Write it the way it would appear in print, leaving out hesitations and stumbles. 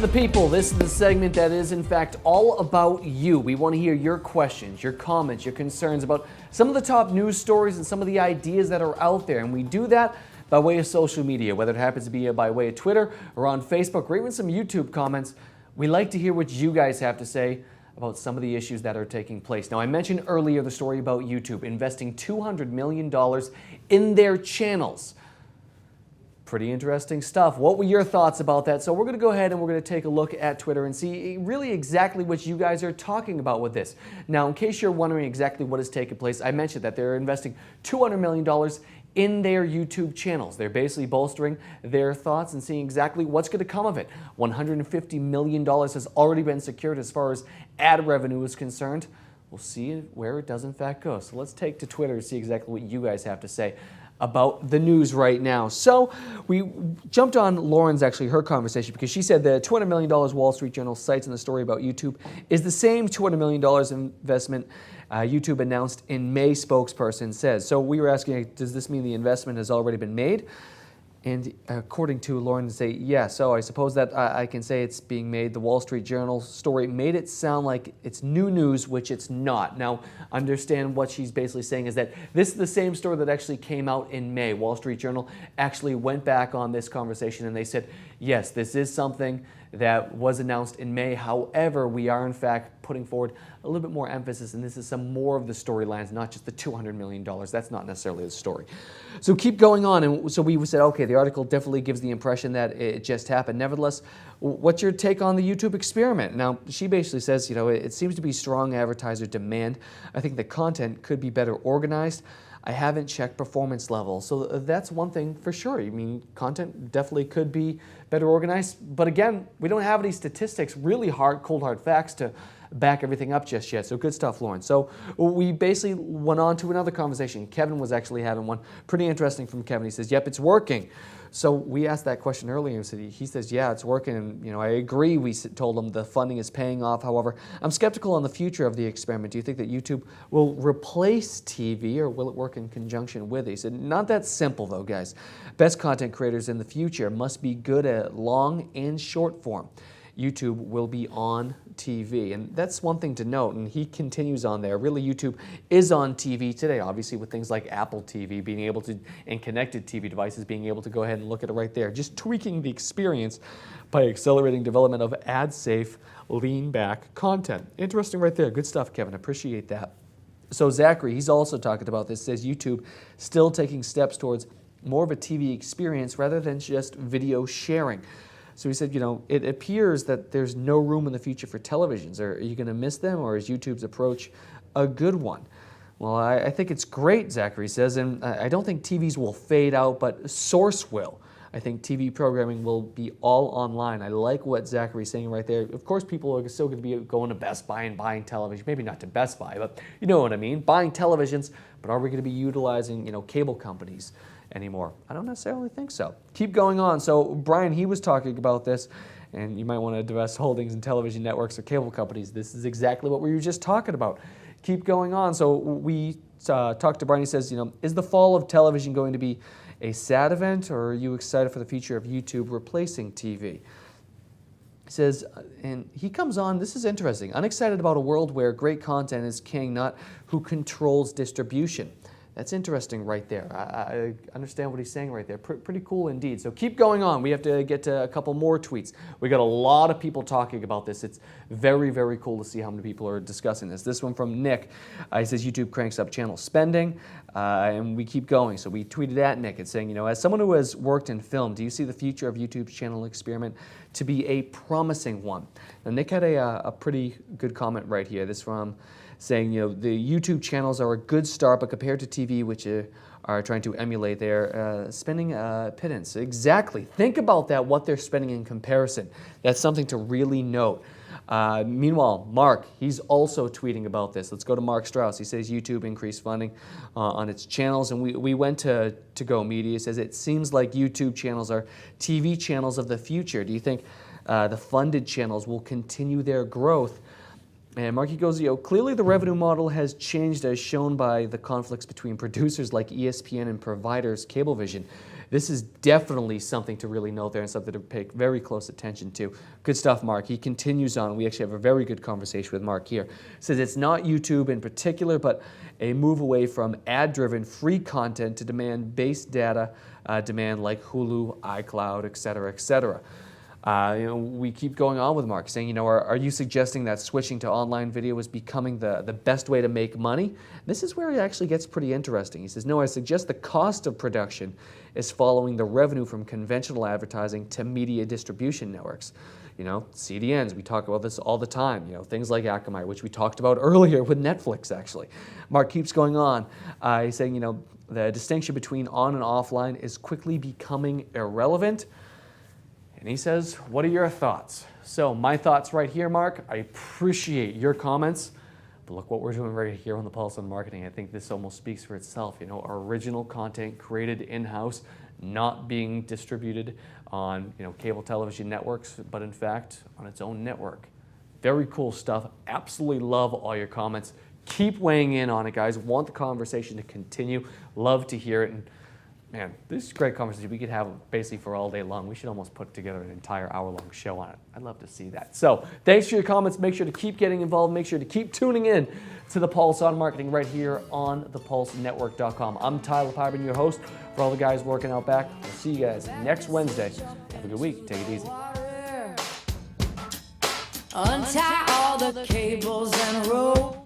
the people. This is the segment that is, in fact, all about you. We want to hear your questions, your comments, your concerns about some of the top news stories and some of the ideas that are out there. And we do that by way of social media, whether it happens to be by way of Twitter or on Facebook or even some YouTube comments. We like to hear what you guys have to say about some of the issues that are taking place. Now, I mentioned earlier the story about YouTube investing $200 million in their channels. Pretty interesting stuff. What were your thoughts about that? So we're going to go ahead and we're going to take a look at Twitter and see really exactly what you guys are talking about with this. Now, in case you're wondering exactly what has taken place, I mentioned that they're investing $200 million in their YouTube channels. They're basically bolstering their thoughts and seeing exactly what's going to come of it. $150 million has already been secured as far as ad revenue is concerned. We'll see where it does in fact go. So let's take to Twitter to see exactly what you guys have to say about the news right now. So we jumped on Lauren's, actually, her conversation, because she said the $200 million Wall Street Journal cites in the story about YouTube is the same $200 million investment YouTube announced in May, spokesperson says. So we were asking, does this mean the investment has already been made? And according to Lauren, say, yeah, so I suppose that I can say it's being made. The Wall Street Journal story made it sound like it's new news, which it's not. Now, understand what she's basically saying is that this is the same story that actually came out in May. Wall Street Journal actually went back on this conversation and they said, yes, this is something that was announced in May. However, we are in fact putting forward a little bit more emphasis, and this is some more of the storylines, not just the $200 million. That's not necessarily the story. So keep going on, and so we said, okay, the article definitely gives the impression that it just happened. Nevertheless, what's your take on the YouTube experiment? Now, she basically says, you know, it seems to be strong advertiser demand. I think the content could be better organized. I haven't checked performance levels. So that's one thing for sure. I mean, content definitely could be better organized. But again, we don't have any statistics, really cold hard facts to back everything up just yet. So good stuff, Lauren. So we basically went on to another conversation. Kevin was actually having one pretty interesting from Kevin. He says, yep, it's working. So we asked that question earlier, and he says, yeah, it's working, and I agree. We told him the funding is paying off. However, I'm skeptical on the future of the experiment. Do you think that YouTube will replace TV, or will it work in conjunction with it? He said, not that simple, though, guys. Best content creators in the future must be good at long and short form. YouTube will be on TV, and that's one thing to note, and he continues on there. Really, YouTube is on TV today, obviously, with things like Apple TV being able to, and connected TV devices being able to go ahead and look at it right there, just tweaking the experience by accelerating development of ad-safe, lean-back content. Interesting right there. Good stuff, Kevin. Appreciate that. So Zachary, he's also talking about this, says YouTube still taking steps towards more of a TV experience rather than just video sharing. So he said, it appears that there's no room in the future for televisions. Are you going to miss them, or is YouTube's approach a good one? Well, I think it's great, Zachary says, and I don't think TVs will fade out, but Source will. I think TV programming will be all online. I like what Zachary's saying right there. Of course, people are still going to be going to Best Buy and buying television. Maybe not to Best Buy, but you know what I mean. Buying televisions, but are we going to be utilizing, cable companies anymore? I don't necessarily think so. Keep going on. So Brian, he was talking about this, and you might want to divest holdings in television networks or cable companies. This is exactly what we were just talking about. Keep going on. So we talked to Brian. He says, is the fall of television going to be a sad event, or are you excited for the future of YouTube replacing TV? He says, and he comes on, this is interesting, unexcited about a world where great content is king, not who controls distribution. That's interesting right there. I understand what he's saying right there. Pretty cool indeed. So keep going on. We have to get to a couple more tweets. We got a lot of people talking about this. It's very, very cool to see how many people are discussing this. This one from Nick. He says YouTube cranks up channel spending, and we keep going. So we tweeted at Nick and saying, as someone who has worked in film, do you see the future of YouTube's channel experiment to be a promising one? Now Nick had a pretty good comment right here. This from saying, the YouTube channels are a good start, but compared to TV, which are trying to emulate, they're spending pittance. Exactly. Think about that, what they're spending in comparison. That's something to really note. Meanwhile, Mark, he's also tweeting about this. Let's go to Mark Strauss. He says YouTube increased funding on its channels, and we went to Go Media. He says it seems like YouTube channels are TV channels of the future. Do you think the funded channels will continue their growth? And Marky goes, clearly the revenue model has changed as shown by the conflicts between producers like ESPN and providers Cablevision. this is definitely something to really note there and something to pay very close attention to. Good stuff, Mark. He continues on. We actually have a very good conversation with Mark here. Says it's not YouTube in particular, but a move away from ad-driven free content to demand-based data demand like Hulu, iCloud, et cetera, et cetera. We keep going on with Mark saying, are you suggesting that switching to online video is becoming the best way to make money? This is where it actually gets pretty interesting. He says, no, I suggest the cost of production is following the revenue from conventional advertising to media distribution networks. CDNs, we talk about this all the time, things like Akamai, which we talked about earlier with Netflix, actually. Mark keeps going on. He's saying, the distinction between on and offline is quickly becoming irrelevant. And he says, what are your thoughts? So my thoughts right here, Mark, I appreciate your comments, but look what we're doing right here on the Pulse on Marketing. I think this almost speaks for itself. Original content created in-house, not being distributed on cable television networks, but in fact on its own network. Very cool stuff. Absolutely love all your comments. Keep weighing in on it, guys. Want the conversation to continue. Love to hear it. And man, this is a great conversation. We could have basically for all day long. We should almost put together an entire hour-long show on it. I'd love to see that. So thanks for your comments. Make sure to keep getting involved. Make sure to keep tuning in to The Pulse on Marketing right here on thepulsenetwork.com. I'm Tyler Pybin, your host. For all the guys working out back, we'll see you guys next Wednesday. Have a good week. Take it easy. Untie all the cables and rope.